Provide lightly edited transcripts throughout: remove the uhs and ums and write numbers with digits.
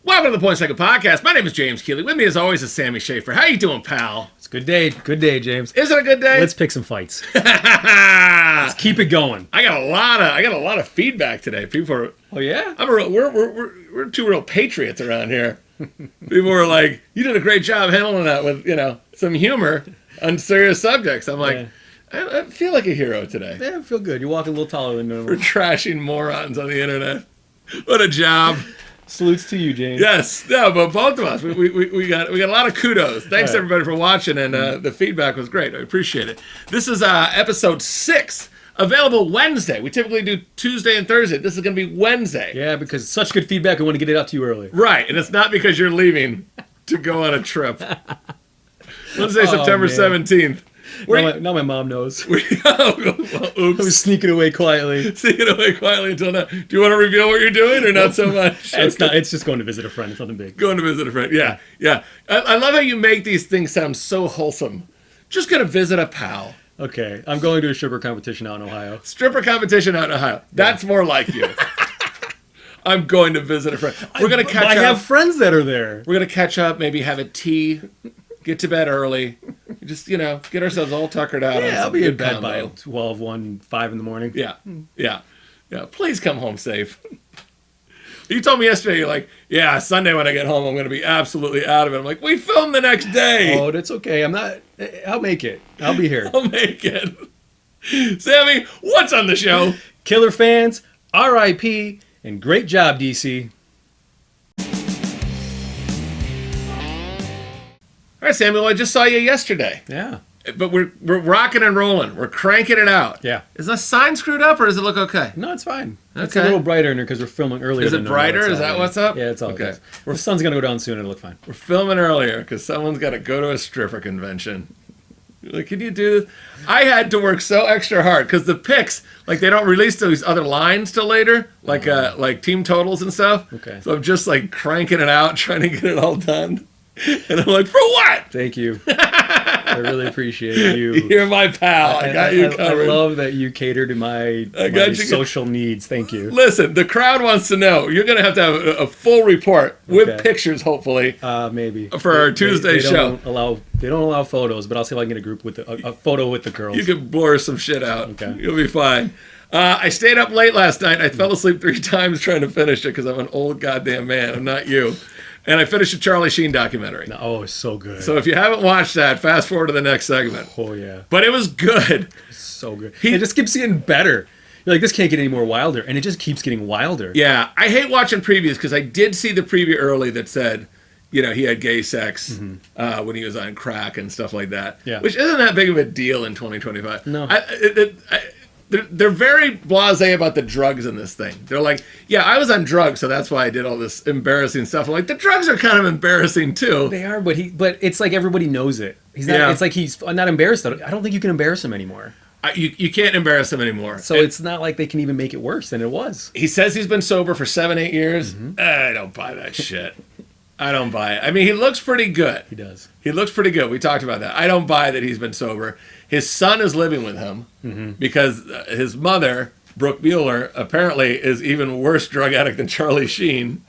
Welcome to the Point Second Podcast. My name is James Keeley. With me, as always, is Sammy Schaefer. How you doing, pal? It's a good day. Good day, James. Is it a good day? Let's pick some fights. Let's keep it going. I got a lot of feedback today. People are. Oh yeah. We're two real patriots around here. People were like, "You did a great job handling that with some humor on serious subjects." I'm like, I feel like a hero today. Yeah, I feel good. You're walking a little taller than normal. We're trashing morons on the internet. What a job. Salutes to you, James. Yes, no, but both of us, we got a lot of kudos. Thanks everybody for watching, and the feedback was great. I appreciate it. This is episode 6, available Wednesday. We typically do Tuesday and Thursday. This is going to be Wednesday. Yeah, because it's such good feedback, I want to get it out to you early. Right, and it's not because you're leaving to go on a trip. Wednesday, September 17th. Now my mom knows. Well, I oops. was sneaking away quietly. Sneaking away quietly until now. Do you want to reveal what you're doing, or not so much? It's just going to visit a friend. It's nothing big. Going to visit a friend. Yeah. I love how you make these things sound so wholesome. Just going to visit a pal. Okay, I'm going to a stripper competition out in Ohio. Stripper competition out in Ohio. That's more like you. I'm going to visit a friend. We're going to catch up. I have friends that are there. We're going to catch up, maybe have a tea, get to bed early. Just, get ourselves all tuckered out. Yeah, I'll be in bed by 12, 1, 5 in the morning. Yeah. Please come home safe. You told me yesterday, you're like, yeah, Sunday when I get home, I'm going to be absolutely out of it. I'm like, we film the next day. Oh, that's okay. I'll make it. I'll be here. I'll make it. Sammy, what's on the show? Killer fans, R.I.P., and great job, DC. All right, Samuel, I just saw you yesterday. Yeah. But we're rocking and rolling. We're cranking it out. Yeah. Is the sign screwed up, or does it look okay? No, it's fine. It's Okay. a little brighter in here because we're filming earlier. Is it brighter? Is that what's up? Yeah, it's all okay. good. The sun's going to go down soon and it'll look fine. We're filming earlier because someone's got to go to a stripper convention. You're like, can you do this? I had to work so extra hard because the pics, like, they don't release those other lines till later, like team totals and stuff. Okay. So I'm just like cranking it out, trying to get it all done. And I'm like, for what? Thank you. I really appreciate you. You're my pal. I got you covered. I love that you cater to my social needs. Thank you. Listen, the crowd wants to know. You're going to have a full report with pictures, hopefully. Maybe for our Tuesday show. They don't allow photos, but I'll see if I can get a group with a photo with the girls. You can blur some shit out. Okay. You'll be fine. I stayed up late last night. I fell asleep 3 times trying to finish it because I'm an old goddamn man. I'm not you. And I finished a Charlie Sheen documentary. Oh, it's so good. So if you haven't watched that, fast forward to the next segment. Oh, yeah. But it was good. It's so good. It just keeps getting better. You're like, this can't get any more wilder. And it just keeps getting wilder. Yeah. I hate watching previews because I did see the preview early that said, he had gay sex when he was on crack and stuff like that. Yeah. Which isn't that big of a deal in 2025. No. They're very blasé about the drugs in this thing. They're like, yeah, I was on drugs, so that's why I did all this embarrassing stuff. I'm like, the drugs are kind of embarrassing too. They are, but it's like everybody knows it. He's not. Yeah. It's like he's not embarrassed. I don't think you can embarrass him anymore. You can't embarrass him anymore. So it's not like they can even make it worse than it was. He says he's been sober for 7-8 years. I don't buy that shit. I don't buy it. I mean, he looks pretty good. He does. He looks pretty good. We talked about that. I don't buy that he's been sober. His son is living with him because his mother, Brooke Mueller, apparently is even worse drug addict than Charlie Sheen.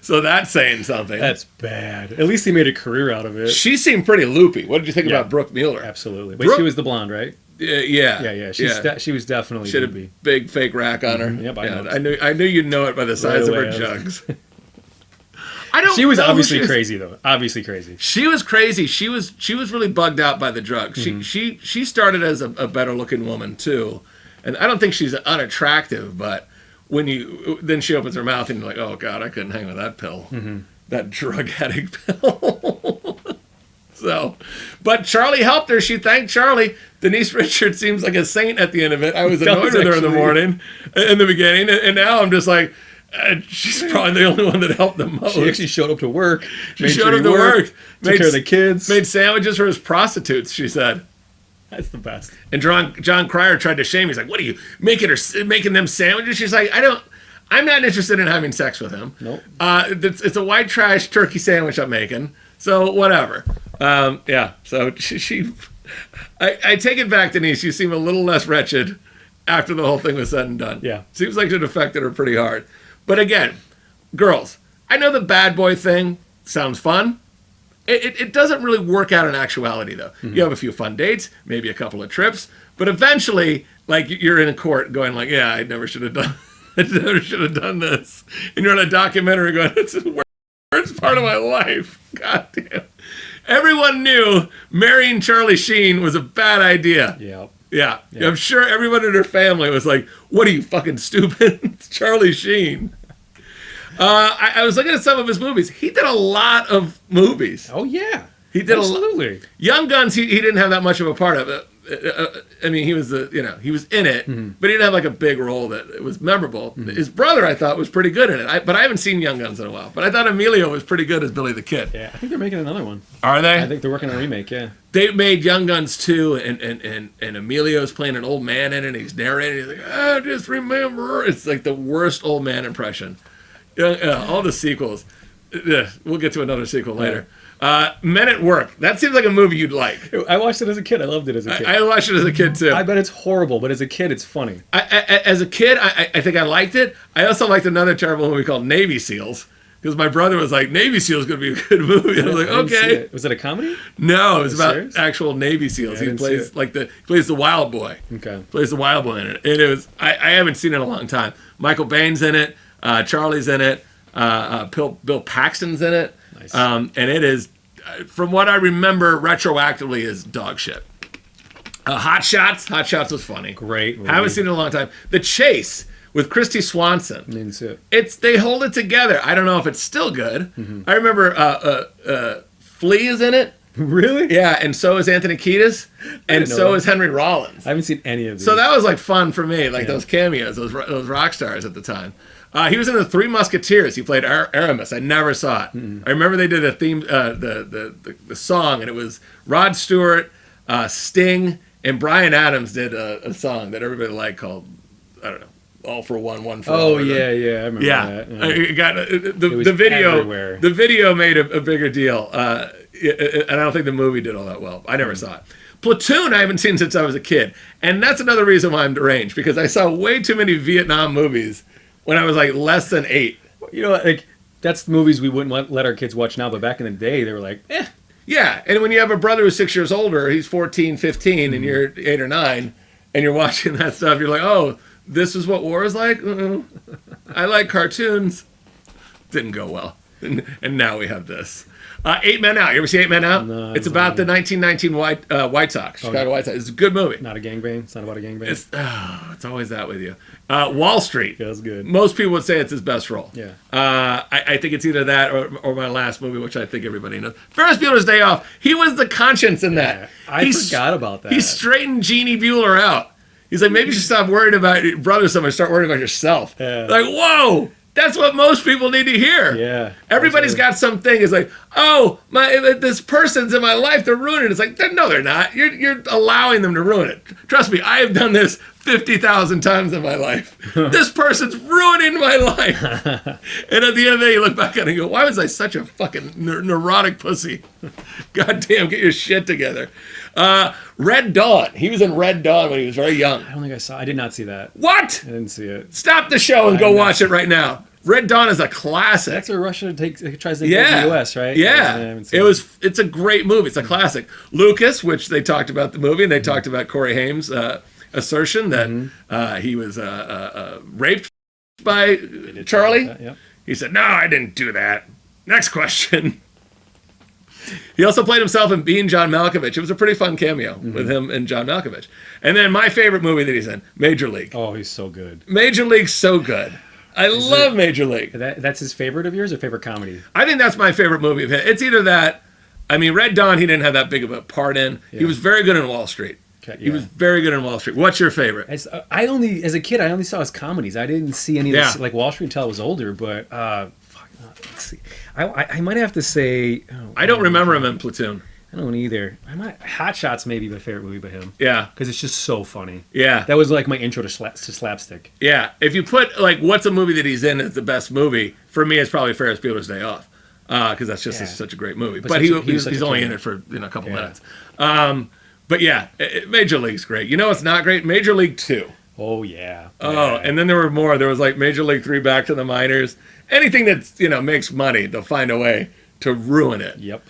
So that's saying something. That's bad. At least he made a career out of it. She seemed pretty loopy. What did you think about Brooke Mueller? Absolutely. But she was the blonde, right? Yeah. She was definitely. She had a big fake rack on her. Yep, I knew you'd know it by the size of her jugs. She was obviously crazy, though. Obviously crazy. She was crazy. She was really bugged out by the drugs. She started as a better looking woman too, and I don't think she's unattractive. But then she opens her mouth and you're like, oh god, I couldn't hang with that pill, that drug addict pill. So, but Charlie helped her. She thanked Charlie. Denise Richards seems like a saint at the end of it. I was annoyed with her in the morning, in the beginning, and now I'm just like. She's probably the only one that helped the most. She actually showed up to work. She showed up to work. Took care of the kids. Made sandwiches for his prostitutes, she said. That's the best. And John Cryer tried to shame. He's like, what are you, making them sandwiches? She's like, I'm not interested in having sex with him. Nope. It's a white trash turkey sandwich I'm making. So whatever. Yeah. So I take it back, Denise. You seem a little less wretched after the whole thing was said and done. Yeah. Seems like it affected her pretty hard. But again, girls, I know the bad boy thing sounds fun. It doesn't really work out in actuality, though. You have a few fun dates, maybe a couple of trips, but eventually, like, you're in a court going like, yeah, I never should have done I never should have done this. And you're on a documentary going, this is the worst part of my life. God damn. Everyone knew marrying Charlie Sheen was a bad idea. Yeah. Yeah. I'm sure everyone in her family was like, what are you, fucking stupid? It's Charlie Sheen. I was looking at some of his movies. He did a lot of movies. Oh yeah. He did absolutely. Young Guns, he didn't have that much of a part of it. I mean, he was he was in it, but he didn't have like a big role that was memorable. His brother, I thought, was pretty good in it. But I haven't seen Young Guns in a while. But I thought Emilio was pretty good as Billy the Kid. Yeah, I think they're making another one. Are they? I think they're working on a remake. Yeah. They made Young Guns 2, and Emilio's playing an old man in it. And he's narrating. He's like, I just remember. It's like the worst old man impression. All the sequels. We'll get to another sequel later. Men at Work. That seems like a movie you'd like. I watched it as a kid. I loved it as a kid. I watched it as a kid too. I bet it's horrible, but as a kid, it's funny. As a kid, I think I liked it. I also liked another terrible movie called Navy SEALs. Because my brother was like, Navy SEALs going to be a good movie. And I was like, okay. Was it a comedy? No, it was about serious? actual Navy SEAls. Yeah, He plays the wild boy. Okay. Plays the wild boy in it. And it was I haven't seen it in a long time. Michael Baine's in it. Charlie's in it. Bill Paxton's in it. Nice. And it is, from what I remember, retroactively is dog shit. Hot Shots. Hot Shots was funny. Great movie. Haven't seen it in a long time. The Chase with Christy Swanson. Didn't see it. They hold it together. I don't know if it's still good. I remember Flea is in it. Really? Yeah, and so is Anthony Kiedis, and so is Henry Rollins. I haven't seen any of these. So that was like fun for me, like those cameos, those rock stars at the time. He was in the Three Musketeers. He played Aramis. I never saw it. I remember they did a theme, the song, and it was Rod Stewart, Sting, and Bryan Adams did a song that everybody liked called, I don't know, All for One, One for All. Oh yeah, I remember that. Yeah. It got was the video. everywhere. The video made a bigger deal, and I don't think the movie did all that well. I never saw it. Platoon, I haven't seen since I was a kid, and that's another reason why I'm deranged, because I saw way too many Vietnam movies when I was like less than 8. You know, like that's movies we wouldn't let our kids watch now, but back in the day, they were like, eh. Yeah, and when you have a brother who's 6 years older, he's 14, 15, and you're 8 or 9, and you're watching that stuff, you're like, oh, this is what war is like? I like cartoons. Didn't go well. And now we have this. 8 Men Out. You ever see 8 Men Out? No, it's about the 1919 White Sox, Chicago White Sox. It's a good movie. Not a gangbang. It's not about a gangbang. It's always that with you. Wall Street. Yeah, that's good. Most people would say it's his best role. Yeah. I think it's either that or my last movie, which I think everybody knows. Ferris Bueller's Day Off. He was the conscience in that. I forgot about that. He straightened Jeannie Bueller out. He's like, maybe you should stop worrying about your brother so much, start worrying about yourself. Yeah. Like, whoa, that's what most people need to hear. Yeah. Everybody's got something. It's like, oh, this person's in my life, they're ruining it. It's like, no, they're not. You're allowing them to ruin it. Trust me, I have done this 50,000 times in my life. This person's ruining my life. And at the end of the day, you look back at it and go, why was I such a fucking neurotic pussy? Goddamn, get your shit together. Red Dawn. He was in Red Dawn when he was very young. I don't think I saw. I did not see that. What? I didn't see it. Stop the show and go watch it right now. Red Dawn is a classic. That's where Russia tries to take the U.S., right? Yeah. It's a great movie. It's a classic. Lucas, which they talked about the movie, and they talked about Corey Haim's assertion that he was raped by Charlie. Yep. He said, no, I didn't do that. Next question. He also played himself in Being John Malkovich. It was a pretty fun cameo with him and John Malkovich. And then my favorite movie that he's in, Major League. Oh, he's so good. Major League's so good. I love Major League. That's his favorite of yours or favorite comedy? I think that's my favorite movie of his. It's either that. I mean, Red Dawn, he didn't have that big of a part in. Yeah. He was very good in Wall Street. Okay, yeah. He was very good in Wall Street. What's your favorite? As a kid, I only saw his comedies. I didn't see any of this, like Wall Street until I was older. But let's see. I might have to say. I don't remember him in Platoon. I don't either. Hot Shots may be my favorite movie by him. Yeah, because it's just so funny. Yeah, that was like my intro to slapstick. Yeah, if you put like what's a movie that he's in is the best movie for me, it's probably Ferris Bueller's Day Off, because that's just such a great movie. But he's only in it for a couple minutes. But yeah, Major League's great. You know what's not great? Major League 2. Oh yeah. Oh, Yeah. and then there were more. There was like Major League 3 Back to the Minors. Anything that's, makes money, they'll find a way to ruin it. Yep.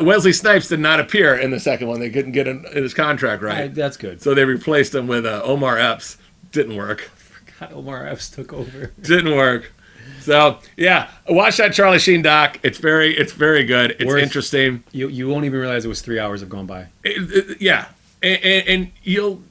Wesley Snipes did not appear in the second one. They couldn't get his contract right. That's good. So they replaced him with Omar Epps. Didn't work. God, Omar Epps took over. Didn't work. So yeah, watch that Charlie Sheen doc. It's very good. It's interesting. You won't even realize it was 3 hours have gone by. Yeah, and you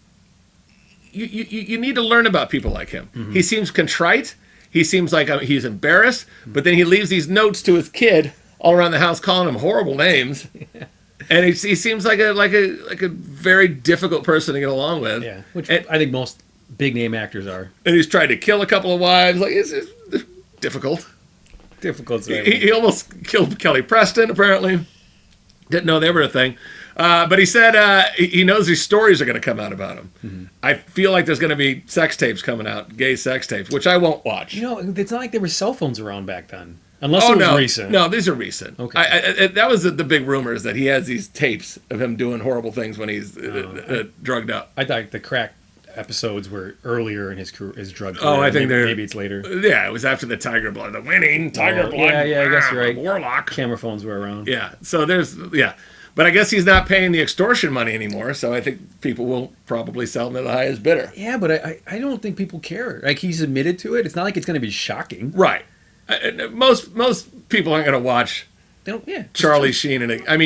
need to learn about people like him. Mm-hmm. He seems contrite. He seems like he's embarrassed, but then he leaves these notes to his kid all around the house, calling him horrible names. Yeah. And he seems like a very difficult person to get along with. Yeah, which I think most big name actors are. And he's tried to kill a couple of wives. Like it's difficult. Difficult. He almost killed Kelly Preston. Apparently, didn't know they were a thing. But he said he knows these stories are going to come out about him. Mm-hmm. I feel like there's going to be sex tapes coming out, gay sex tapes, which I won't watch. It's not like there were cell phones around back then. Unless it was recent. No, these are recent. Okay. That was the big rumors that he has these tapes of him doing horrible things when he's drugged up. I thought the crack episodes were earlier in his drug career. Oh, I think maybe it's later. Yeah, it was after the Tiger Blood, the winning Tiger Blood. Yeah, I guess you're right. Warlock. Camera phones were around. Yeah, so but I guess he's not paying the extortion money anymore, so I think people will probably sell him to the highest bidder. Yeah, but I don't think people care. Like, he's admitted to it. It's not like it's going to be shocking. Right. Most people aren't going to watch Charlie Sheen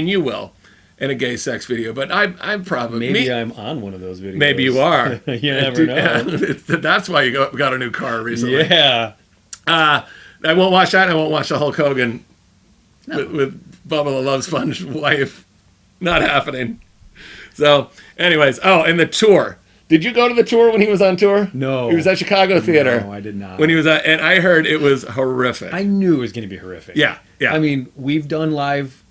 you will in a gay sex video, but I'm probably I'm on one of those videos. Maybe you are. You never know. That's why you got a new car recently. Yeah. I won't watch that. And I won't watch the Hulk Hogan with Bubba the Love Sponge wife. Not happening. So, anyways, and the tour. Did you go to the tour when he was on tour? No. He was at Chicago Theater. No, I did not. When he was and I heard it was horrific. I knew it was going to be horrific. Yeah. I mean, we've done live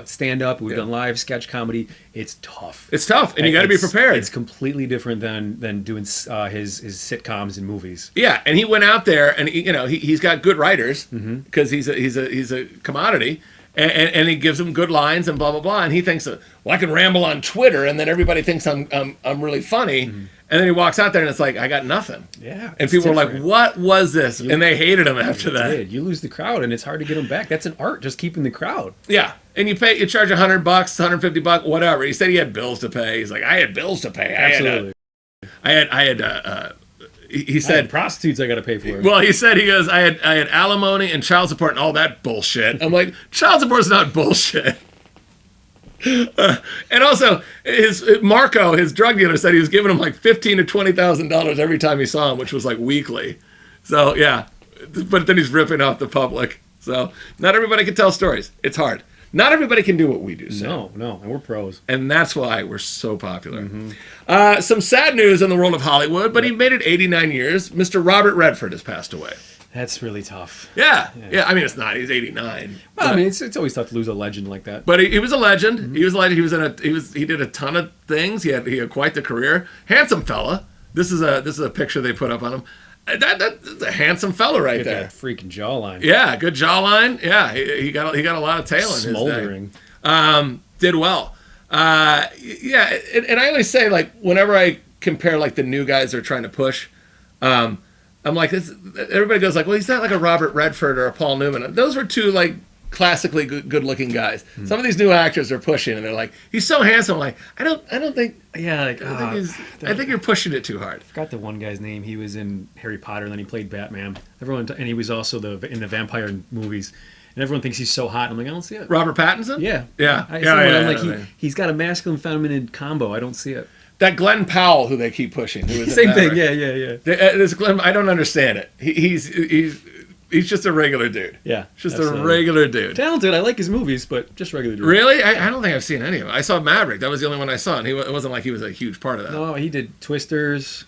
stand-up. We've done live sketch comedy. It's tough. It's tough, and you got to be prepared. It's completely different than doing his sitcoms and movies. Yeah, and he went out there, and he's got good writers because he's a commodity. And he gives them good lines and blah blah blah, and he thinks, well, I can ramble on Twitter, and then everybody thinks I'm really funny, and then he walks out there and it's like I got nothing. Yeah, and people were like, "What was this?" And they hated him after that. You lose the crowd, and it's hard to get them back. That's an art, just keeping the crowd. Yeah, and you charge $100, $150, whatever. He said he had bills to pay. He's like, I had bills to pay. Absolutely. He said prostitutes I got to pay for. Well, he goes, I had alimony and child support and all that bullshit. I'm like, child support's not bullshit. And also, Marco, his drug dealer, said he was giving him like $15,000 to $20,000 every time he saw him, which was like weekly. So yeah, but then he's ripping off the public. So not everybody can tell stories. It's hard. Not everybody can do what we do. So. No, and we're pros. And that's why we're so popular. Some sad news in the world of Hollywood, but he made it 89 years. Mr. Robert Redford has passed away. That's really tough. Yeah. I mean, it's not. He's 89. Well, I mean, it's always tough to lose a legend like that. But he was a legend. He was a legend. He did a ton of things. He had quite the career. Handsome fella. This is a picture they put up on him. That's a handsome fella right there. That freaking jawline. Yeah, good jawline. Yeah, he got a lot of tail in Smoldering. his day. Did well. Yeah, and I always say, like, whenever I compare like the new guys they're trying to push, I'm like this. Everybody goes like, well, he's not like a Robert Redford or a Paul Newman. Those were two like classically good-looking guys. Some of these new actors are pushing, and they're like, he's so handsome. I'm like, I don't think. Yeah, I think you're pushing it too hard. I forgot the one guy's name. He was in Harry Potter, and then he played Batman. And he was also in the vampire movies. And everyone thinks he's so hot. I'm like, I don't see it. Robert Pattinson? Yeah. I'm like, he's got a masculine feminine combo. I don't see it. That Glenn Powell, who they keep pushing, who is same thing. Yeah. This Glenn, I don't understand it. He's just a regular dude. Yeah. Just a regular dude. Talented. I like his movies, but just regular dude. Really? I don't think I've seen any of them. I saw Maverick. That was the only one I saw, and it wasn't like he was a huge part of that. No, he did Twisters.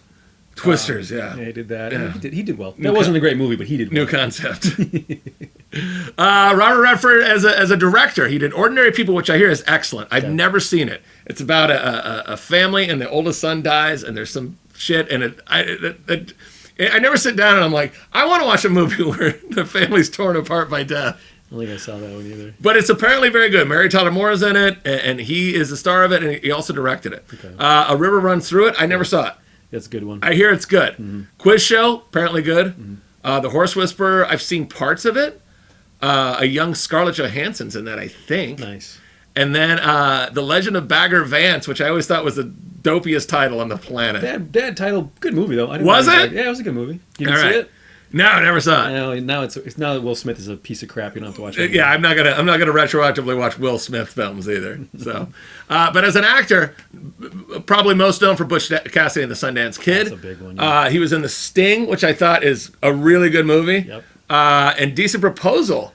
Yeah. Yeah, he did that. Yeah. He did well. That wasn't a great movie, but he did well. New concept. Robert Redford as a director, he did Ordinary People, which I hear is excellent. I've never seen it. It's about a family, and the oldest son dies, and there's some shit, and I never sit down and I'm like, I want to watch a movie where the family's torn apart by death. I don't think I saw that one either. But it's apparently very good. Mary Tyler Moore is in it, and he is the star of it, and he also directed it. Okay. A River Runs Through It. I never saw it. That's a good one. I hear it's good. Quiz Show, apparently good. The Horse Whisperer, I've seen parts of it. A young Scarlett Johansson's in that, I think. Nice. And then The Legend of Bagger Vance, which I always thought was the dopiest title on the planet. Bad title. Good movie though. Was it? Yeah, it was a good movie. You didn't All see right. it? No, I never saw it. Now it's now that Will Smith is a piece of crap. You don't have to watch it. Yeah, I'm not gonna retroactively watch Will Smith films either. So, but as an actor, probably most known for Butch Cassidy and the Sundance Kid. That's a big one. Yeah. He was in The Sting, which I thought is a really good movie. Yep. And Decent Proposal.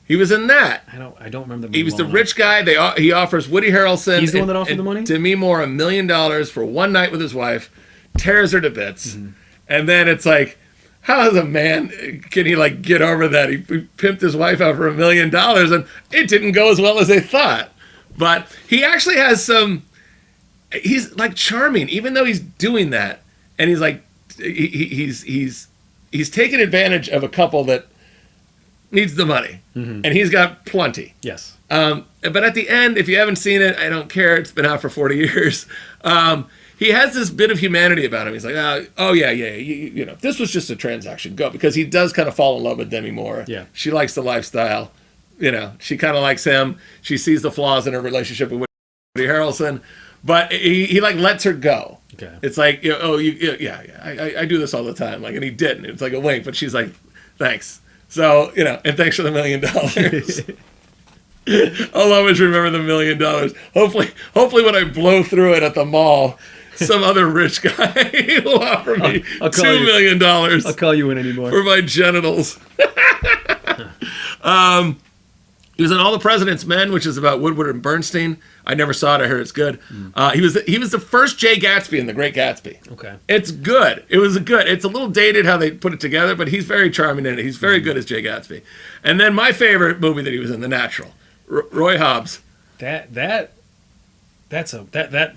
He was in that. I don't remember the movie. He was the well rich guy. He offers Woody Harrelson. He's the one that offered the money? Demi Moore $1 million for one night with his wife, tears her to bits, and then it's like, how as a man can he like get over that? He pimped his wife out for $1 million, and it didn't go as well as they thought. But he actually has some. He's like charming, even though he's doing that, and he's like, he's taking advantage of a couple that needs the money, and he's got plenty. Yes. But at the end, if you haven't seen it, I don't care. It's been out for 40 years. He has this bit of humanity about him. He's like, oh yeah, you know, this was just a transaction. Go, because he does kind of fall in love with Demi Moore. Yeah. She likes the lifestyle. You know, she kind of likes him. She sees the flaws in her relationship with Woody Harrelson, but he like lets her go. Okay. It's like, you know, I do this all the time. Like, and he didn't. It's like a wink, but she's like, thanks. So, you know, and thanks for the $1 million. I'll always remember the $1 million. Hopefully when I blow through it at the mall, some other rich guy will offer me $2 million I'll call you in anymore. for my genitals. He was in All the President's Men, which is about Woodward and Bernstein. I never saw it. I heard it's good. He was the first Jay Gatsby in The Great Gatsby. Okay. It's good. It was good. It's a little dated how they put it together, but he's very charming in it. He's very good as Jay Gatsby. And then my favorite movie that he was in, The Natural. Roy Hobbs. That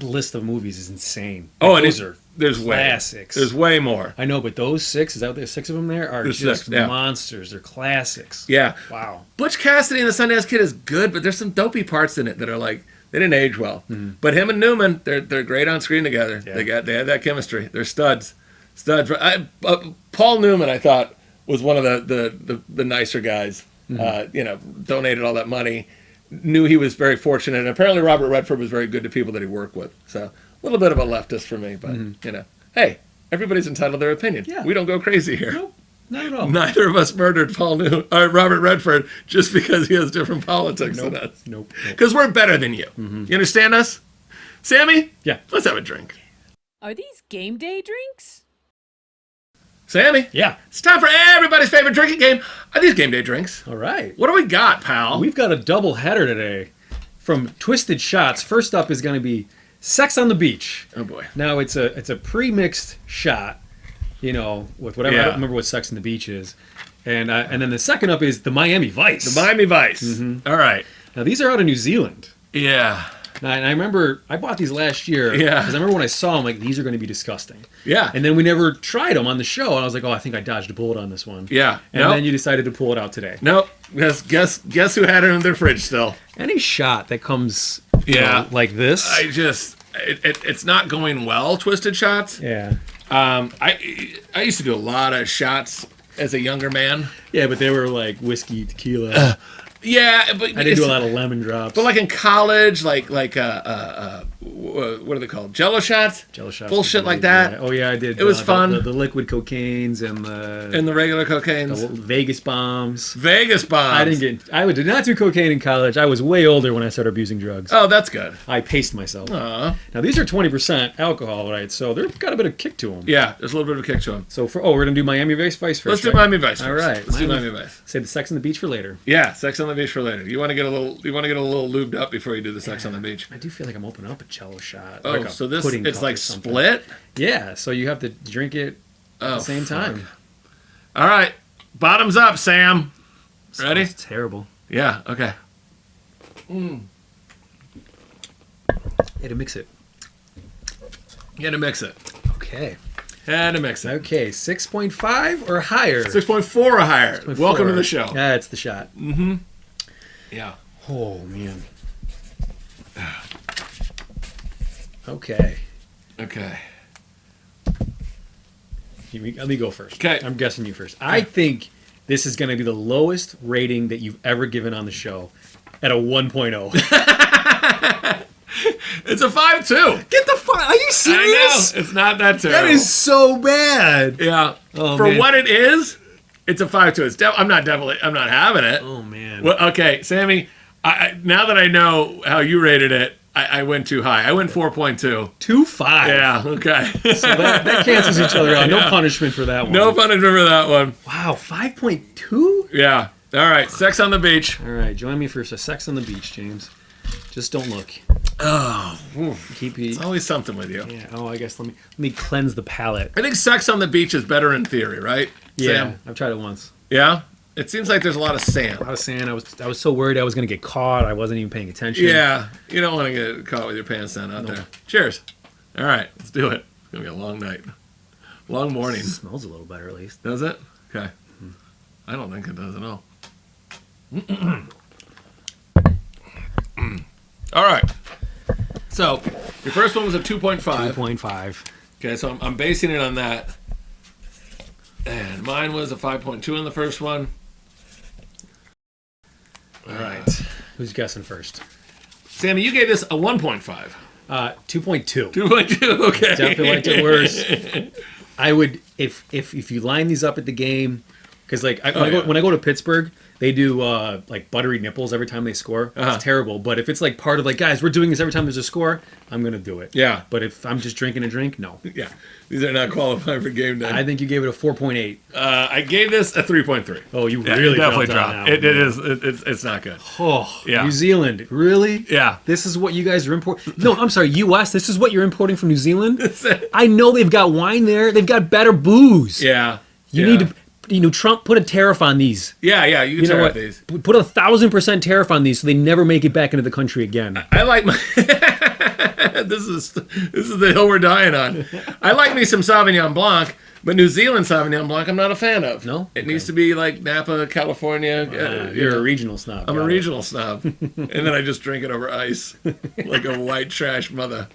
list of movies is insane. Oh, and those are there's classics. There's way more. I know, but those six, is that there's 6 of them there, are There's just 6, yeah. monsters. They're classics. Yeah. Wow. Butch Cassidy and the Sundance Kid is good, but there's some dopey parts in it that are like, they didn't age well. But him and Newman, they're great on screen together. Yeah. They had that chemistry. They're studs. Paul Newman, I thought, was one of the nicer guys. You know, donated all that money. Knew he was very fortunate, and apparently Robert Redford was very good to people that he worked with. So a little bit of a leftist for me, but you know, hey, everybody's entitled to their opinion. Yeah. We don't go crazy here. Nope. Not at all. Neither of us murdered Robert Redford just because he has different politics than us. Nope. Because we're better than you. You understand us, Sammy? Yeah. Let's have a drink. Are these game day drinks? Sammy? Yeah. It's time for everybody's favorite drinking game. Are these game day drinks? All right. What do we got, pal? We've got a double header today from Twisted Shots. First up is going to be Sex on the Beach. Oh boy. Now it's a pre-mixed shot, you know, with whatever. Yeah. I don't remember what Sex on the Beach is, and then the second up is the Miami Vice. The Miami Vice. All right. Now these are out of New Zealand. Yeah. Now, and I remember I bought these last year. Yeah. Because I remember when I saw them, like, these are going to be disgusting. Yeah. And then we never tried them on the show, and I was like, oh, I think I dodged a bullet on this one. Yeah. And then you decided to pull it out today. Nope. Guess who had it in their fridge still? Any shot that comes, you Yeah. know, like this. It's not going well. Twisted Shots. Yeah. I used to do a lot of shots as a younger man. Yeah, but they were like whiskey, tequila. Yeah, but I did do a lot of lemon drops. But like in college, like what are they called? Jello shots. Jello shots. Bullshit like that. Yeah. Oh yeah, I did. It was fun. The liquid cocaines and the regular cocaines. the Vegas bombs. Vegas bombs. I did not do cocaine in college. I was way older when I started abusing drugs. Oh, that's good. I paced myself. Aw. Now these are 20% alcohol, right? So they've got a bit of kick to them. Yeah, there's a little bit of a kick to them. So we're gonna do Miami Vice first. Let's do right? Miami Vice. All first. right. Let's do Miami Vice. Save the Sex on the Beach for later. Yeah, Sex on the Beach for later. You want to get a little lubed up before you do the Sex on the Beach. I do feel like I'm opening up a Jello shot. Oh, like a so this pudding it's cup like or something. split. Yeah, so you have to drink it at the same fuck. time. All right, bottoms up, Sam. Ready? It's terrible. Yeah. Okay. You had to mix it. You had to mix it. Okay. Had to mix it. Okay, 6.5 or higher? 6.4 or higher. 6.4. Welcome to the show. Yeah, it's the shot. Yeah. Oh, man. Okay. Okay. Let me go first. Okay. I'm guessing you first. I think this is going to be the lowest rating that you've ever given on the show at a 1.0. It's a 5.2. Get the fuck. Are you serious? I know. It's not that terrible. That is so bad. Yeah. Oh, For man. what it is, it's a 5.2. I'm not having it. Oh man. Well, okay, Sammy. Now that I know how you rated it, I went too high. I went 4.2. 2.5. Yeah. Okay. So that cancels each other out. No punishment for that one. No punishment for that one. Wow. 5.2. Yeah. All right. Sex on the beach. All right. Join me for a sex on the beach, James. Just don't look. Oh, Keep you. it's always something with you. Yeah. Oh, I guess let me cleanse the palate. I think sex on the beach is better in theory, right? Yeah. Sam? I've tried it once. Yeah. It seems like there's a lot of sand. I was saying I was so worried I was going to get caught. I wasn't even paying attention. Yeah. You don't want to get caught with your pants down out there. Cheers. All right. Let's do it. It's going to be a long night. Long morning. It smells a little better at least. Does it? Okay. I don't think it does at all. All right. So, your first one was a 2.5. 2.5. Okay, so I'm basing it on that. And mine was a 5.2 in the first one. All right. Who's guessing first? Sammy, you gave this a 1.5. 2.2. 2.2, okay. Definitely liked it worse. I would if you line these up at the game, because like when I go to Pittsburgh, they do like buttery nipples every time they score. It's terrible. But if it's like part of like, guys, we're doing this every time there's a score, I'm gonna do it. Yeah. But if I'm just drinking a drink, no. Yeah. These are not qualifying for game day. I think you gave it a 4.8. I gave this a 3.3. Oh, you Yeah, really it definitely dropped. dropped. It is. It's not good. Oh, Yeah. New Zealand, really? Yeah. This is what you guys are importing? No, I'm sorry, U.S. This is what you're importing from New Zealand? I know they've got wine there. They've got better booze. Yeah. You need to, Trump put a tariff on these. Yeah, you can You know tariff what? these. Put 1,000% tariff on these so they never make it back into the country again. I like my. This is the hill we're dying on. I like me some Sauvignon Blanc, but New Zealand Sauvignon Blanc I'm not a fan of. No? It needs to be like Napa, California. You're a regional snob. I'm a Got it. regional snob, and then I just drink it over ice like a white trash mother.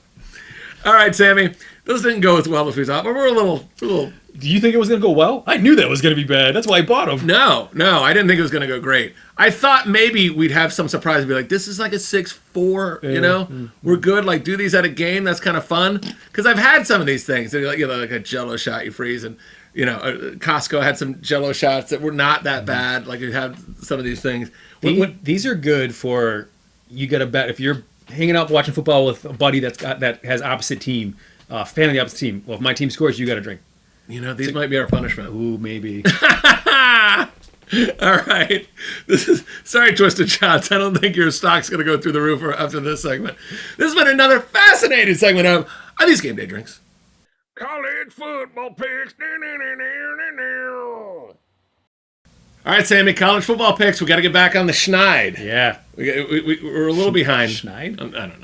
All right, Sammy. This didn't go as well as we thought, but we're a little. Do you think it was going to go well? I knew that was going to be bad. That's why I bought them. No, I didn't think it was going to go great. I thought maybe we'd have some surprise and be like, this is like a 6-4, you know? We're good. Like, do these at a game. That's kind of fun. Because I've had some of these things. They're like a Jell-O shot you freeze. And, Costco had some Jell-O shots that were not that bad. Like, you have some of these things. These are good for, you got to bet, if you're hanging out watching football with a buddy that has opposite team, fan of the opposite team. Well, if my team scores, you got to drink. These might be our punishment. Ooh, maybe. All right. Sorry, Twisted Shots. I don't think your stock's going to go through the roof after this segment. This has been another fascinating segment of Are These Game Day Drinks? College football picks. All right, Sammy, college football picks. We got to get back on the schneid. Yeah. We're a little behind. Schneid? I don't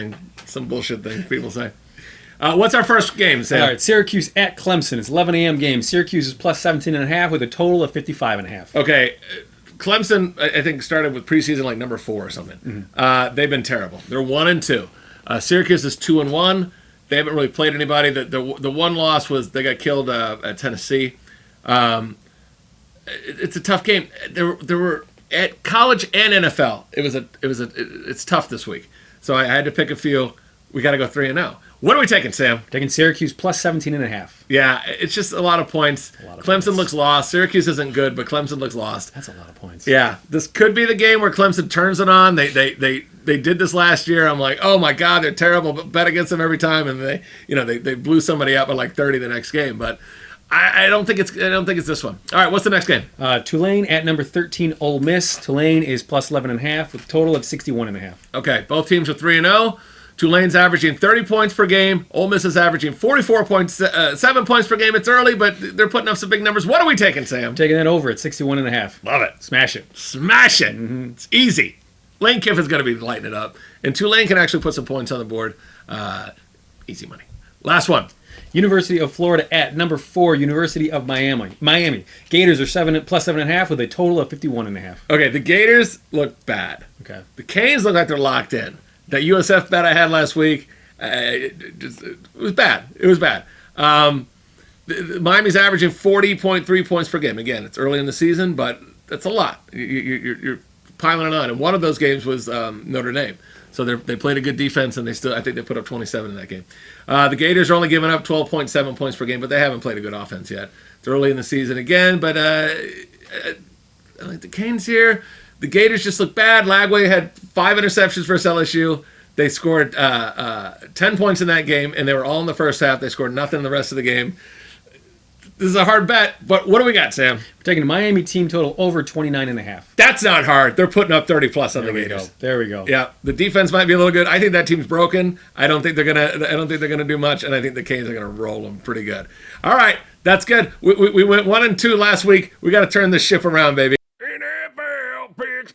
know. Some bullshit thing people say. What's our first game, Sam? All right, Syracuse at Clemson. It's 11 a.m. game. Syracuse is plus 17.5 with a total of 55.5. Okay, Clemson, I think, started with preseason like number 4 or something. They've been terrible. They're 1-2. Syracuse is 2-1. They haven't really played anybody. The one loss was they got killed at Tennessee. It's a tough game. There were at college and NFL. It's tough this week. So I had to pick a few. We got to go 3-0. What are we taking, Sam? Taking Syracuse plus 17.5. Yeah, it's just a lot of points. Clemson looks lost. Syracuse isn't good, but Clemson looks lost. That's a lot of points. Yeah, this could be the game where Clemson turns it on. They did this last year. I'm like, oh my God, they're terrible. But bet against them every time, and they blew somebody up by like 30 the next game. But I don't think it's this one. All right, what's the next game? Tulane at number 13, Ole Miss. Tulane is plus 11.5 with a total of 61.5. Okay, both teams are 3-0. Tulane's averaging 30 points per game. Ole Miss is averaging 44.7 points per game. It's early, but they're putting up some big numbers. What are we taking, Sam? Taking that over at 61.5. Love it. Smash it. Smash it. It's easy. Lane Kiffin's going to be lighting it up. And Tulane can actually put some points on the board. Easy money. Last one. University of Florida at number 4, University of Miami. Gators are plus 7.5 with a total of 51.5. Okay, the Gators look bad. Okay. The Canes look like they're locked in. That USF bet I had last week, it was bad. It was bad. Miami's averaging 40.3 points per game. Again, it's early in the season, but that's a lot. You're piling it on. And one of those games was Notre Dame. So they played a good defense, and I think they put up 27 in that game. The Gators are only giving up 12.7 points per game, but they haven't played a good offense yet. It's early in the season again, but I like the Canes here. The Gators just look bad. Lagway had 5 interceptions versus LSU. They scored 10 points in that game, and they were all in the first half. They scored nothing in the rest of the game. This is a hard bet, but what do we got, Sam? We're taking the Miami team total over 29.5. That's not hard. They're putting up 30+ on the Gators. There we go. Yeah, the defense might be a little good. I think that team's broken. I don't think they're gonna do much, and I think the Canes are gonna roll them pretty good. All right, that's good. We went 1-2 last week. We got to turn this ship around, baby. NFL picks.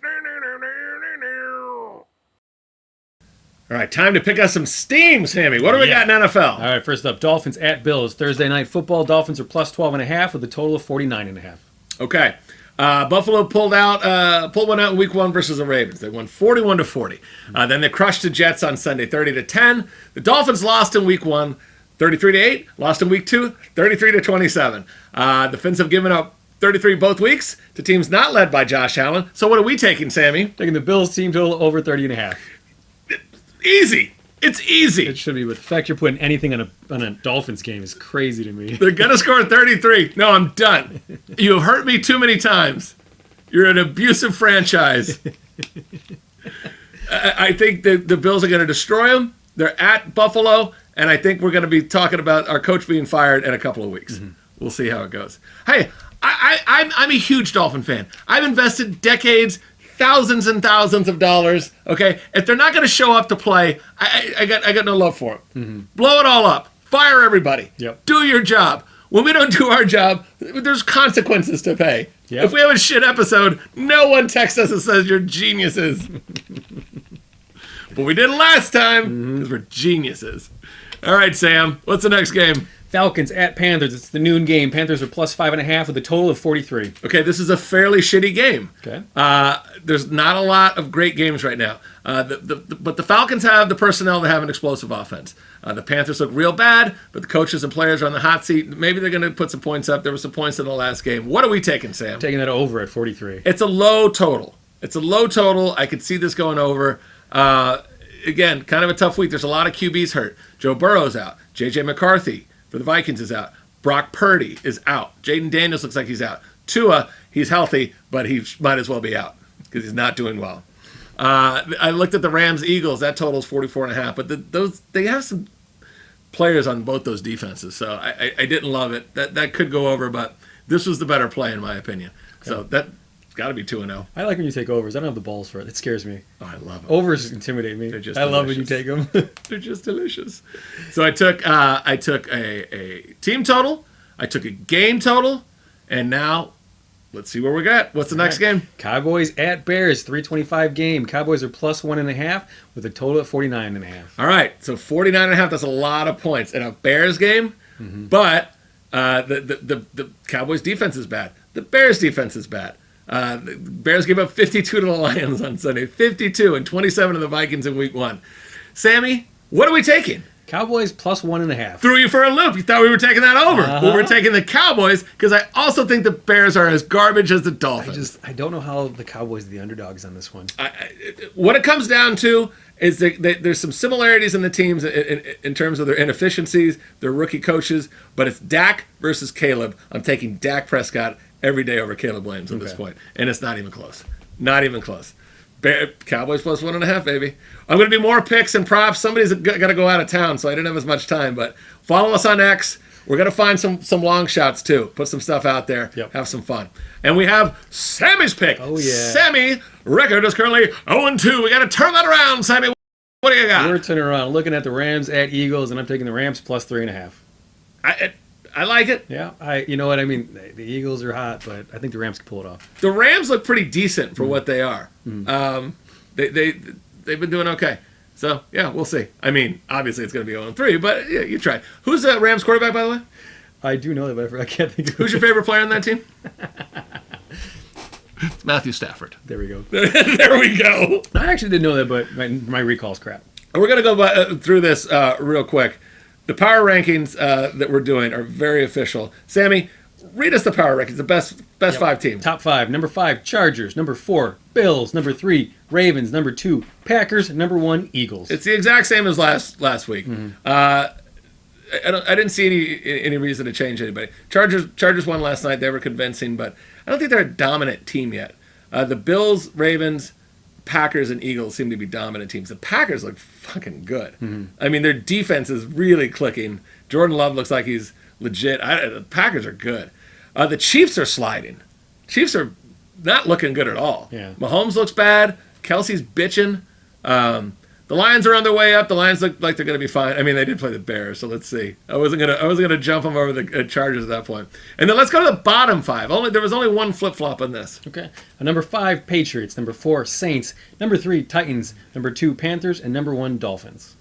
All right, time to pick up some steam, Sammy. What do we got in NFL? All right, first up, Dolphins at Bills. Thursday Night Football. Dolphins are plus 12.5 with a total of 49.5. Okay. Buffalo pulled one out in Week 1 versus the Ravens. They won 41-40. Then they crushed the Jets on Sunday, 30-10. The Dolphins lost in Week 1, 33-8. Lost in Week 2, 33-27. The Fins have given up 33 both weeks to teams not led by Josh Allen. So what are we taking, Sammy? Taking the Bills team total over 30.5. Easy. It's easy. It should be, but the fact you're putting anything on a Dolphins game is crazy to me. They're going to score 33. No, I'm done. You have hurt me too many times. You're an abusive franchise. I think the Bills are going to destroy them. They're at Buffalo, and I think we're going to be talking about our coach being fired in a couple of weeks. Mm-hmm. We'll see how it goes. Hey, I'm a huge Dolphin fan. I've invested decades, thousands and thousands of dollars. Okay, if they're not going to show up to play, I got no love for them. Mm-hmm. Blow it all up. Fire everybody. Yep. Do your job. When we don't do our job, there's consequences to pay. Yep. If we have a shit episode, no one texts us and says you're geniuses. But we did it last time because we're geniuses. All right, Sam. What's the next game? Falcons at Panthers. It's the noon game. Panthers are plus 5.5 with a total of 43. Okay, this is a fairly shitty game. Okay. There's not a lot of great games right now. But the Falcons have the personnel to have an explosive offense. The Panthers look real bad, but the coaches and players are on the hot seat. Maybe they're going to put some points up. There were some points in the last game. What are we taking, Sam? I'm taking that over at 43. It's a low total. I could see this going over. Again, kind of a tough week. There's a lot of QBs hurt. Joe Burrow's out. J.J. McCarthy for the Vikings is out. Brock Purdy is out. Jaden Daniels looks like he's out. Tua, he's healthy, but he might as well be out because he's not doing well. I looked at the Rams-Eagles. That total's 44.5. But they have some players on both those defenses, so I didn't love it. That could go over, but this was the better play in my opinion. Okay. So that's got to be 2-0. I like when you take overs. I don't have the balls for it. It scares me. Oh, I love it. Overs intimidate me. I love when you take them. They're just delicious. So I took a team total. I took a game total, and now let's see where we got. What's the next game? Cowboys at Bears, 325 game. Cowboys are plus 1.5 with a total of 49.5. All right, so 49.5. That's a lot of points in a Bears game, but the Cowboys defense is bad. The Bears defense is bad. The Bears gave up 52 to the Lions on Sunday, 52, and 27 to the Vikings in Week 1. Sammy, what are we taking? Cowboys plus 1.5. Threw you for a loop. You thought we were taking that over. Well, we're taking the Cowboys because I also think the Bears are as garbage as the Dolphins. I don't know how the Cowboys are the underdogs on this one. What it comes down to is there's some similarities in the teams in terms of their inefficiencies, their rookie coaches, but it's Dak versus Caleb. I'm taking Dak Prescott every day over Caleb Williams at this point, and it's not even close. Not even close. Cowboys plus 1.5, baby. I'm going to do more picks and props. Somebody's got to go out of town, so I didn't have as much time. But follow us on X. We're going to find some long shots, too. Put some stuff out there. Yep. Have some fun. And we have Sammy's pick. Oh, yeah. Sammy, record is currently 0-2. We got to turn that around, Sammy. What do you got? We're turning around. Looking at the Rams at Eagles, and I'm taking the Rams plus 3.5. I like it. Yeah, you know what I mean. The Eagles are hot, but I think the Rams can pull it off. The Rams look pretty decent for what they are. They've been doing okay. So yeah, we'll see. I mean, obviously it's going to be 0-3, but yeah, you try. Who's the Rams quarterback, by the way? I do know that, but I can't think of Who's your favorite player on that team? It's Matthew Stafford. There we go. There we go. I actually didn't know that, but my recall's crap. We're going to go through this real quick. the power rankings that we're doing are very official. Sammy, read us the power rankings, the best five teams. Top 5. Number 5, Chargers. Number 4, Bills. Number 3, Ravens. Number 2, Packers. Number 1, Eagles. It's the exact same as last week. I didn't see any reason to change anybody. Chargers won last night. They were convincing, but I don't think they're a dominant team yet. The Bills, Ravens, Packers, and Eagles seem to be dominant teams. The Packers look fucking good. I mean, their defense is really clicking. Jordan Love looks like he's legit. The Packers are good. The Chiefs are sliding. Chiefs are not looking good at all. Yeah. Mahomes looks bad. Kelsey's bitching. The Lions are on their way up. The Lions look like they're going to be fine. I mean, they did play the Bears, so let's see. I wasn't gonna jump them over the Chargers at that point. And then let's go to the bottom 5. There was only one flip flop on this. Okay. Number 5, Patriots. Number 4, Saints. Number 3, Titans. Number 2, Panthers. And number 1, Dolphins.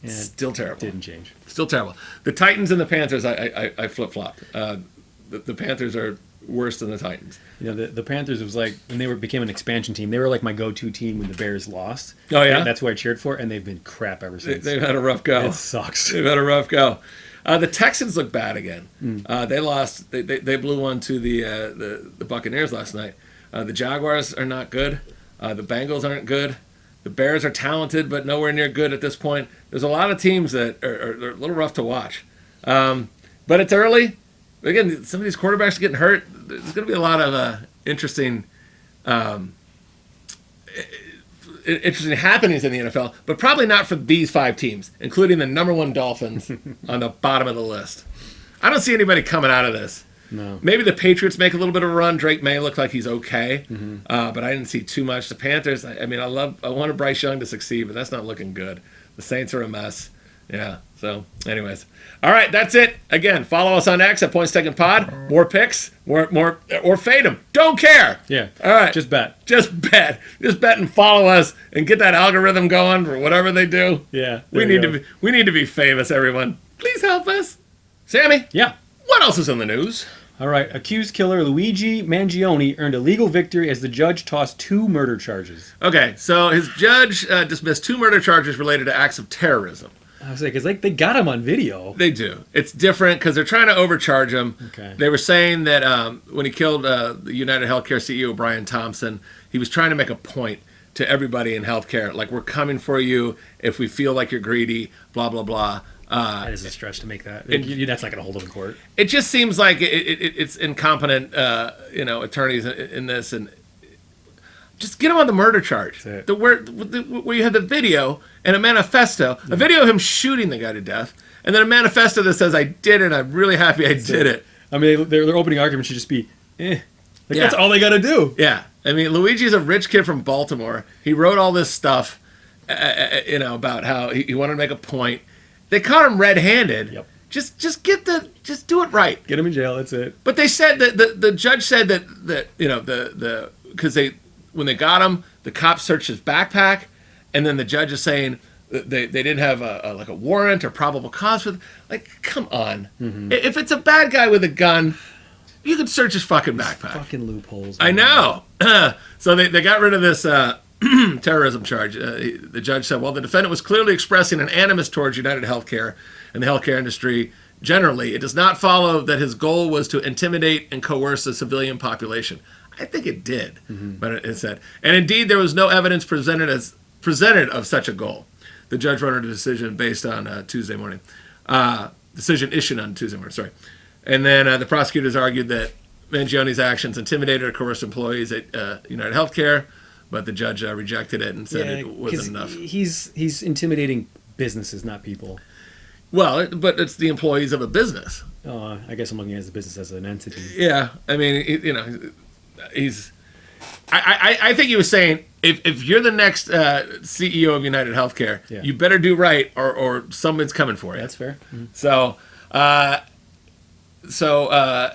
And Still terrible. Didn't change. Still terrible. The Titans and the Panthers, I flip flopped. The Panthers are worse than the Titans. You know, the Panthers was like, when they became an expansion team, they were like my go-to team when the Bears lost. Oh, yeah? And that's who I cheered for, and they've been crap ever since. They've had a rough go. It sucks. They've had a rough go. The Texans look bad again. They lost. They blew one to the Buccaneers last night. The Jaguars are not good. The Bengals aren't good. The Bears are talented, but nowhere near good at this point. There's a lot of teams that are a little rough to watch. But it's early. Again, some of these quarterbacks are getting hurt. There's going to be a lot of interesting happenings in the NFL, but probably not for these 5 teams, including the number 1 Dolphins on the bottom of the list. I don't see anybody coming out of this. No. Maybe the Patriots make a little bit of a run. Drake May look like he's okay, but I didn't see too much. The Panthers, I wanted Bryce Young to succeed, but that's not looking good. The Saints are a mess. Yeah. So, anyways, all right, that's it. Again, follow us on X at Points Taken Pod. More picks, more or fade them. Don't care. Yeah. All right. Just bet. Just bet and follow us and get that algorithm going or whatever they do. Yeah. We need to be famous, everyone. Please help us. Sammy. Yeah. What else is in the news? All right. Accused killer Luigi Mangione earned a legal victory as the judge tossed 2 murder charges. Okay, so his judge dismissed 2 murder charges related to acts of terrorism. I was like, it's like they got him on video. They do. It's different because they're trying to overcharge him. Okay. They were saying that when he killed the United Healthcare CEO, Brian Thompson, he was trying to make a point to everybody in healthcare. Like, we're coming for you if we feel like you're greedy, blah, blah, blah. That is a stretch to make that. That's not going to hold up in court. It just seems like it's incompetent, attorneys in this. And just get him on the murder charge. Where you had the video and a manifesto, a video of him shooting the guy to death, and then a manifesto that says, I did it, I'm really happy I did it. I mean, their opening argument should just be, That's all they got to do. Yeah. I mean, Luigi's a rich kid from Baltimore. He wrote all this stuff, about how he wanted to make a point. They caught him red-handed. Yep. Just do it right. Get him in jail. That's it. But they said that the judge said that because when they got him, the cops searched his backpack, and then the judge is saying they didn't have a warrant or probable cause for. Like, come on. Mm-hmm. If it's a bad guy with a gun, you could search his fucking backpack. Fucking loopholes. Man. I know. So they got rid of this terrorism charge. The judge said, well, the defendant was clearly expressing an animus towards United Healthcare and the healthcare industry generally. It does not follow that his goal was to intimidate and coerce the civilian population. I think it did, but it said. And indeed, there was no evidence presented of such a goal. The judge wrote a decision based on Tuesday morning. Decision issued on Tuesday morning, sorry. And then the prosecutors argued that Mangione's actions intimidated or coerced employees at United Healthcare, but the judge rejected it and said it wasn't enough. He's intimidating businesses, not people. Well, but it's the employees of a business. I guess I'm looking at the business as an entity. Yeah, I mean, I think he was saying if you're the next CEO of United Healthcare, you better do right or someone's coming for you. That's fair. Mm-hmm. So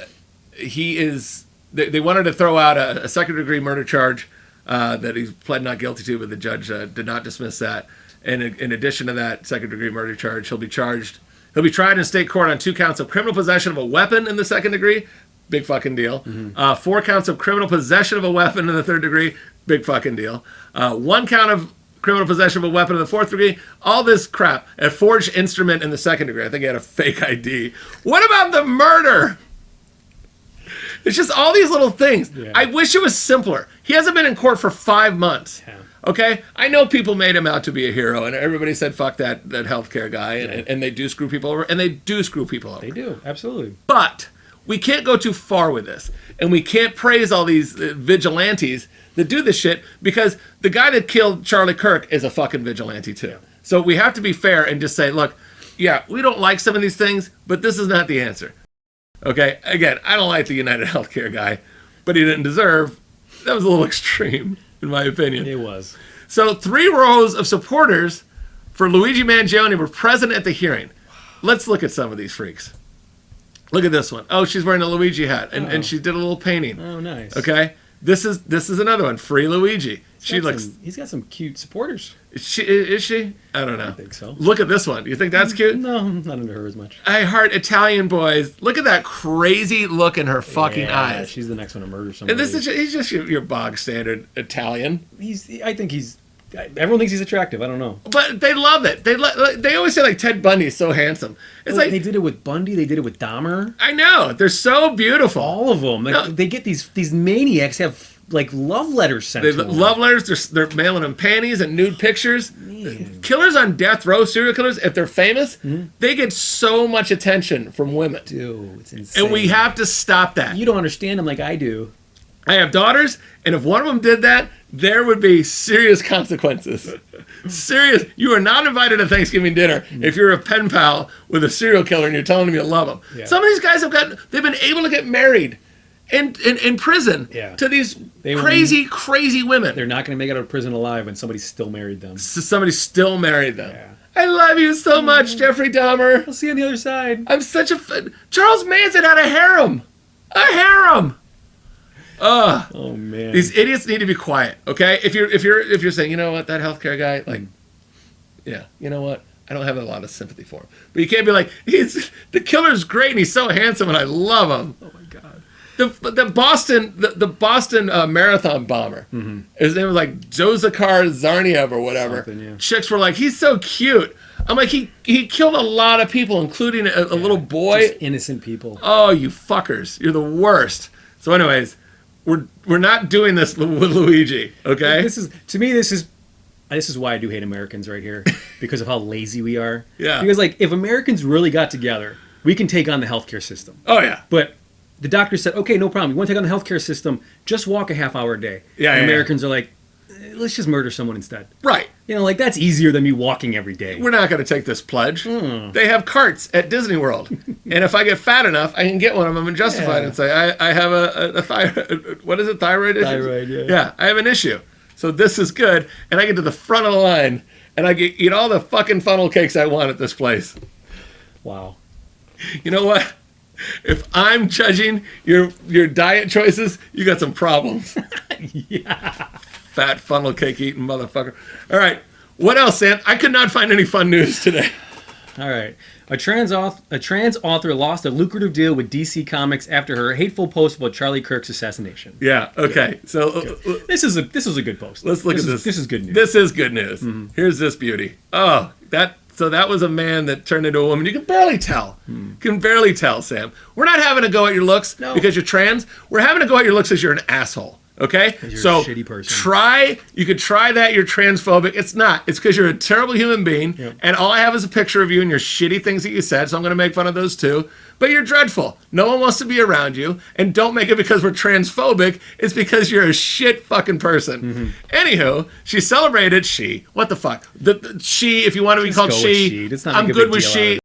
he is. They wanted to throw out a second-degree murder charge that he pled not guilty to, but the judge did not dismiss that. And in addition to that second-degree murder charge, he'll be tried in state court on 2 counts of criminal possession of a weapon in the second degree. Big fucking deal. Mm-hmm. 4 counts of criminal possession of a weapon in the third degree. Big fucking deal. 1 count of criminal possession of a weapon in the 4th degree, all this crap. A forged instrument in the 2nd degree. I think he had a fake ID. What about the murder? It's just all these little things. Yeah. I wish it was simpler. He hasn't been in court for 5 months. Yeah. Okay? I know people made him out to be a hero, and everybody said, fuck that healthcare guy, and they do screw people over, and they do screw people over. They do, absolutely. But we can't go too far with this, and we can't praise all these vigilantes that do this shit, because the guy that killed Charlie Kirk is a fucking vigilante too. Yeah. So we have to be fair and just say, look, yeah, we don't like some of these things, but this is not the answer. Okay? Again, I don't like the United Healthcare guy, but he didn't deserve. That was a little extreme, in my opinion. It was. So 3 rows of supporters for Luigi Mangione were present at the hearing. Let's look at some of these freaks. Look at this one. Oh, she's wearing a Luigi hat, and she did a little painting. Oh, nice. Okay? This is another one. Free Luigi. He's got some cute supporters. Is she? I don't know. I think so. Look at this one. You think that's cute? No, not into her as much. I heart Italian boys. Look at that crazy look in her fucking eyes. She's the next one to murder somebody. And he's just your bog standard Italian. Everyone thinks he's attractive. I don't know. But they love it. They always say like Ted Bundy is so handsome. It's like they did it with Bundy. They did it with Dahmer. I know, they're so beautiful. All of them. They get these maniacs have like love letters sent to them. Love letters. They're mailing them panties and nude pictures. Man. Killers on death row, serial killers, if they're famous, they get so much attention from women. Dude, it's insane. And we have to stop that. You don't understand them like I do. I have daughters, and if one of them did that, there would be serious consequences. Serious. You are not invited to Thanksgiving dinner if you're a pen pal with a serial killer and you're telling them you love them. Yeah. Some of these guys they've been able to get married in prison to these crazy women. They're not going to make it out of prison alive when somebody still married them. So somebody still married them. Yeah. I love you so much, Jeffrey Dahmer. I'll see you on the other side. I'm such a Charles Manson had a harem. A harem. Oh man. These idiots need to be quiet, okay? If you're saying, you know what, that healthcare guy, like, yeah, you know what, I don't have a lot of sympathy for him. But you can't be like, the killer's great and he's so handsome and I love him. Oh my god. The Boston marathon bomber, his name was like Jozakar Zarniev or whatever. Yeah. Chicks were like, he's so cute. I'm like, he killed a lot of people, including a little boy. Just innocent people. Oh, you fuckers! You're the worst. So, anyways, we're not doing this with Luigi, okay? This is why I do hate Americans right here, because of how lazy we are. Yeah. Because like if Americans really got together, we can take on the healthcare system. Oh yeah. But the doctor said, okay, no problem. You want to take on the healthcare system? Just walk a half hour a day. Yeah. And yeah, Americans are like, let's just murder someone instead. Right. You know, like that's easier than me walking every day. We're not going to take this pledge. They have carts at Disney World, and if I get fat enough, I can get one of them and justify it and say I have a thyroid. What is it? Thyroid issue. Thyroid, yeah. Yeah, I have an issue. So this is good, and I get to the front of the line, and I get eat all the fucking funnel cakes I want at this place. Wow. You know what? If I'm judging your diet choices, you got some problems. Yeah. Fat funnel cake eating motherfucker. All right. What else, Sam? I could not find any fun news today. All right. A trans author lost a lucrative deal with DC Comics after her hateful post about Charlie Kirk's assassination. Yeah. Okay. So This was a good post. let's look at this. This is good news. This is good news. Here's this beauty. Oh, that was a man that turned into a woman. You can barely tell. You can barely tell, Sam. We're not having a go at your looks because you're trans. We're having a go at your looks because you're an asshole. Okay? You're so a shitty person. you could try that, you're transphobic. It's not. It's because you're a terrible human being, and all I have is a picture of you and your shitty things that you said, so I'm going to make fun of those too. But you're dreadful. No one wants to be around you, and don't make it because we're transphobic. It's because you're a shit fucking person. Anywho, what the fuck? She, if you want to be Just called go with she, she. Let's not I'm make a good big with deal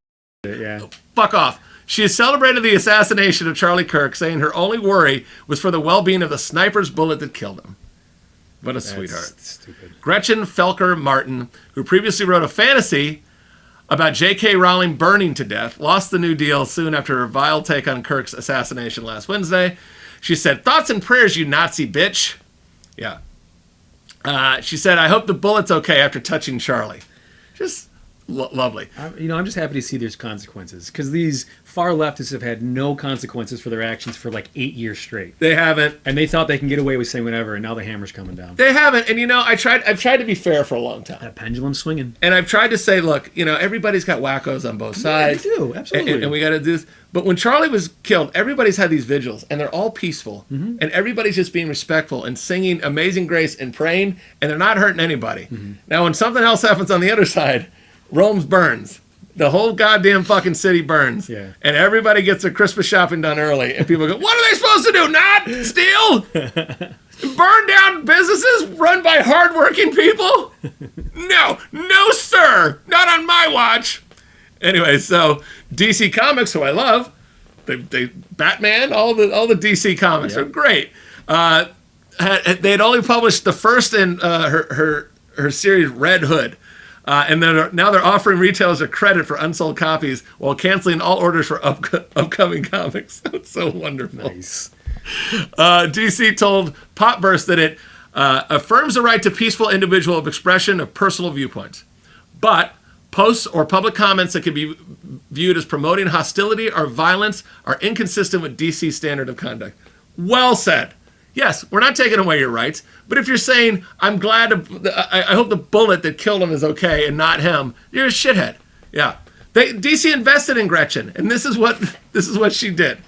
she. Yeah. Fuck off. She has celebrated the assassination of Charlie Kirk, saying her only worry was for the well-being of the sniper's bullet that killed him. What a sweetheart. Stupid. Gretchen Felker Martin, who previously wrote a fantasy about J.K. Rowling burning to death, lost the new deal soon after her vile take on Kirk's assassination last Wednesday. She said, "Thoughts and prayers, you Nazi bitch." Yeah. She said, "I hope the bullet's okay after touching Charlie." Just lovely. I'm just happy to see there's consequences because these far leftists have had no consequences for their actions for like 8 years straight. They haven't. And they thought they can get away with saying whatever, and now the hammer's coming down. They haven't. And I've tried to be fair for a long time. That pendulum's swinging. And I've tried to say, look, everybody's got wackos on both sides. Yeah, they do, absolutely. And we got to do this. But when Charlie was killed, everybody's had these vigils, and they're all peaceful. Mm-hmm. And everybody's just being respectful and singing Amazing Grace and praying, and they're not hurting anybody. Mm-hmm. Now, when something else happens on the other side, Rome burns. The whole goddamn fucking city burns. Yeah. And everybody gets their Christmas shopping done early. And people go, what are they supposed to do? Not steal? Burn down businesses run by hardworking people? No, sir. Not on my watch. Anyway, so DC Comics, who I love, they Batman, all the DC comics are great. They had only published the first in her series Red Hood. And now they're offering retailers a credit for unsold copies while canceling all orders for upcoming comics. That's so wonderful. Nice. DC told Popverse that it affirms the right to peaceful individual expression of personal viewpoints, but posts or public comments that can be viewed as promoting hostility or violence are inconsistent with DC's standard of conduct. Well said. Yes, we're not taking away your rights, but if you're saying, I'm glad, I hope the bullet that killed him is okay and not him, you're a shithead. Yeah. DC invested in Gretchen, and this is what she did.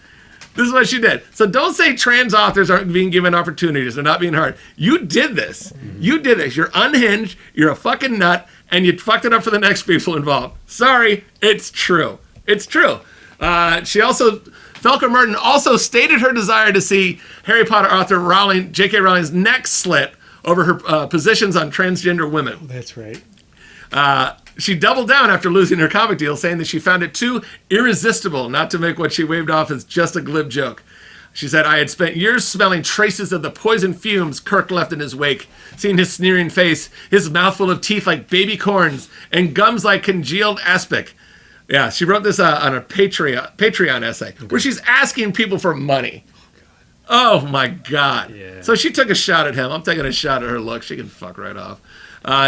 This is what she did. So don't say trans authors aren't being given opportunities. They're not being heard. You did this. You did this. You're unhinged. You're a fucking nut, and you fucked it up for the next people involved. Sorry, it's true. It's true. Felker Merton also stated her desire to see Harry Potter author J.K. Rowling's neck slit over her positions on transgender women. Oh, that's right. She doubled down after losing her comic deal, saying that she found it too irresistible not to make what she waved off as just a glib joke. She said, I had spent years smelling traces of the poison fumes Kirk left in his wake, seeing his sneering face, his mouth full of teeth like baby corns, and gums like congealed aspic. Yeah, she wrote this on a Patreon essay where she's asking people for money. Oh my God. Yeah. So she took a shot at him. I'm taking a shot at her. Look, she can fuck right off.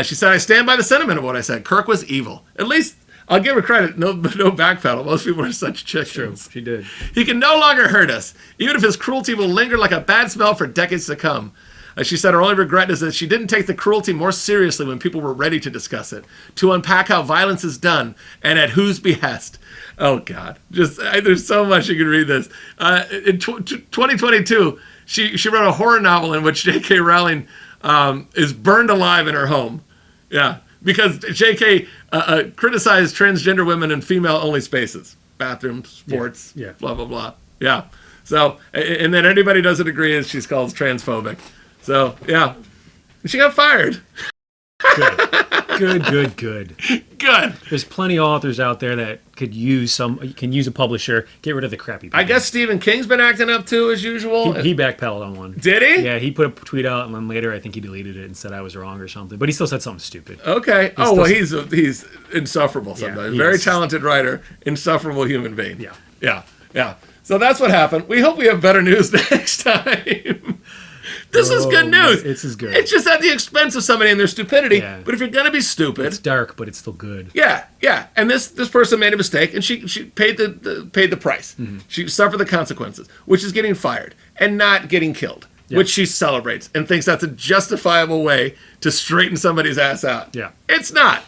She said, I stand by the sentiment of what I said. Kirk was evil. At least I'll give her credit. No backpedal. Most people are such chickens. True, she did. He can no longer hurt us, even if his cruelty will linger like a bad smell for decades to come. She said her only regret is that she didn't take the cruelty more seriously when people were ready to discuss it, to unpack how violence is done and at whose behest. Oh, God. There's so much you can read this. In 2022, she wrote a horror novel in which J.K. Rowling is burned alive in her home. Yeah, because J.K. Criticized transgender women in female-only spaces. Bathrooms, sports, blah, blah, blah. Yeah. So, and then anybody doesn't agree is she's called transphobic. So, yeah. She got fired. Good. Good. There's plenty of authors out there that can use a publisher. Get rid of the crappy people. I guess Stephen King's been acting up too, as usual. He backpedaled on one. Did he? Yeah, he put a tweet out, and then later I think he deleted it and said I was wrong or something. But he still said something stupid. Okay. He's insufferable sometimes. Very talented writer, insufferable human being. Yeah. So that's what happened. We hope we have better news next time. This is good news. This is good. It's just at the expense of somebody and their stupidity. Yeah. But if you're gonna be stupid, it's dark, but it's still good. Yeah. And this person made a mistake, and she paid the price. Mm-hmm. She suffered the consequences, which is getting fired and not getting killed, which she celebrates and thinks that's a justifiable way to straighten somebody's ass out. Yeah. It's not.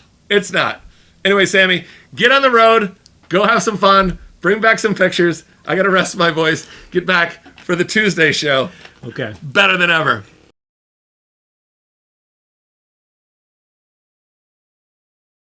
Anyway, Sammy, get on the road, go have some fun, bring back some pictures. I gotta rest my voice. Get back for the Tuesday show. Okay. Better than ever.